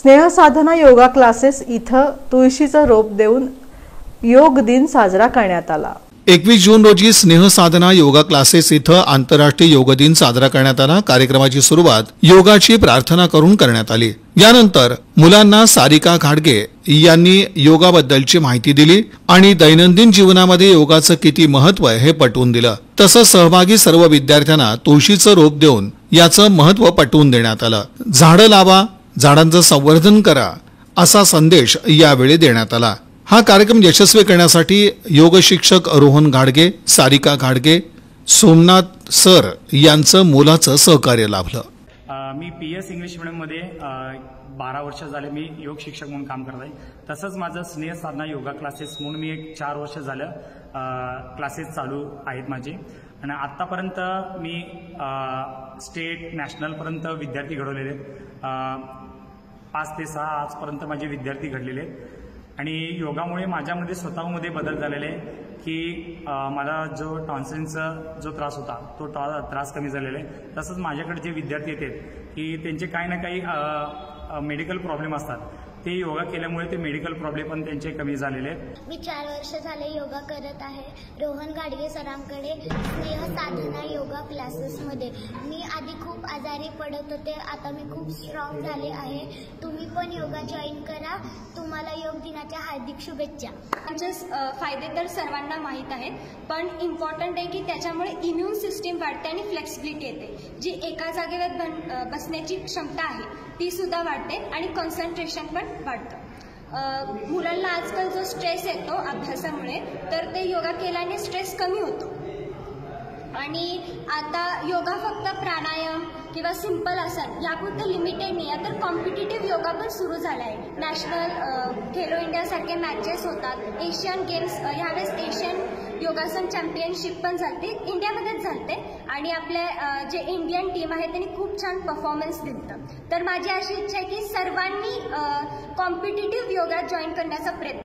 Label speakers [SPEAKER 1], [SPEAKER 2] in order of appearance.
[SPEAKER 1] स्नेहसाधना yoga classes इथं तुळशीचं रोप देऊन योग दिन साजरा करण्यात आला।
[SPEAKER 2] 21 जून रोजी स्नेहसाधना योगा क्लासेस इथं आंतरराष्ट्रीय योग दिन साजरा करण्यात आला। कार्यक्रमाची सुरुवात योगाची प्रार्थना करून करण्यात आली। यानंतर मुलांना सारिका घाडगे यांनी योगाबद्दलची माहिती दिली आणि दैनंदिन जीवनामध्ये योगाचं किती महत्त्व आहे हे पटवून दिलं। तसंच सहभागी सर्व विद्यार्थ्यांना तुळशीचं रोप देऊन याचं महत्त्व पटवून देण्यात आलं। झाडं लावा, झाडांचं संवर्धन करा असा संदेश यावेळी देण्यात आला। हा कार्यक्रम यशस्वी करण्यासाठी योग शिक्षक रोहन घाडगे, सारिका घाडगे, सोमनाथ सर यांचं मोलाचं सहकार्य लाभलं।
[SPEAKER 3] मी पीएस इंग्लिश मीडियममध्ये 12 वर्ष झाले मी योग शिक्षक म्हणून काम करत आहे। तसंच माझं स्नेह साधना योगा क्लासेस म्हणून मी एक 4 वर्ष झालं क्लासेस चालू आहेत माझे आणि आत्तापर्यंत मी स्टेट नॅशनलपर्यंत विद्यार्थी घडवलेले आहेत। 5 ते 6 आजपर्यंत माझे विद्यार्थी घडलेले आहेत आणि योगामुळे माझ्यामध्ये स्वतःमध्ये बदल झालेले आहे की मला जो टॉन्सिलचा जो त्रास होता तो त्रास कमी झालेला आहे। तसंच माझ्याकडे जे विद्यार्थी येतात की त्यांचे काही ना काही मेडिकल प्रॉब्लेम असतात, ते योगा केल्यामुळे ते मेडिकल प्रॉब्लेम पण त्यांचे कमी झालेले आहेत।
[SPEAKER 4] मी 4 वर्ष झाले योगा करत आहे रोहन घाडगे सरांकडे स्नेह साधना योगा क्लासेसमध्ये। मी आधी खूप आजारी पडत होते, आता मी खूप स्ट्रॉंग झाले आहे। तुम्ही पण योगा जॉईन करा। तुम्हाला योग दिनाच्या हार्दिक शुभेच्छा।
[SPEAKER 5] आमचे फायदे तर सर्वांना माहीत आहेत, पण इम्पॉर्टंट आहे की त्याच्यामुळे इम्युन सिस्टीम वाढते आणि फ्लेक्सिबिलिटी येते। जी एका जागेवर बसण्याची क्षमता आहे ती सुद्धा वाढते आणि कॉन्सन्ट्रेशन पण वाढतं। मुलांना आजकाल जो स्ट्रेस येतो अभ्यासामुळे तर ते योगा केल्याने स्ट्रेस कमी होतो। आणि आता योगा फक्त प्राणायाम किंवा सिंपल आसन यापुरतं लिमिटेड नाही आहे, तर कॉम्पिटिटिव्ह योगा पण सुरू झाला आहे। नॅशनल खेलो इंडियासारखे मॅचेस होतात, एशियन गेम्स ह्यावेळेस एशियन योगासन चॅम्पियनशिप पण झालते, इंडियामध्येच झालते आणि आपल्या जे इंडियन टीम आहे त्यांनी खूप छान परफॉर्मन्स दिलं। तर माझी अशी इच्छा आहे की सर्वांनी कॉम्पिटिटिव्ह योगा जॉईन करण्याचा प्रयत्न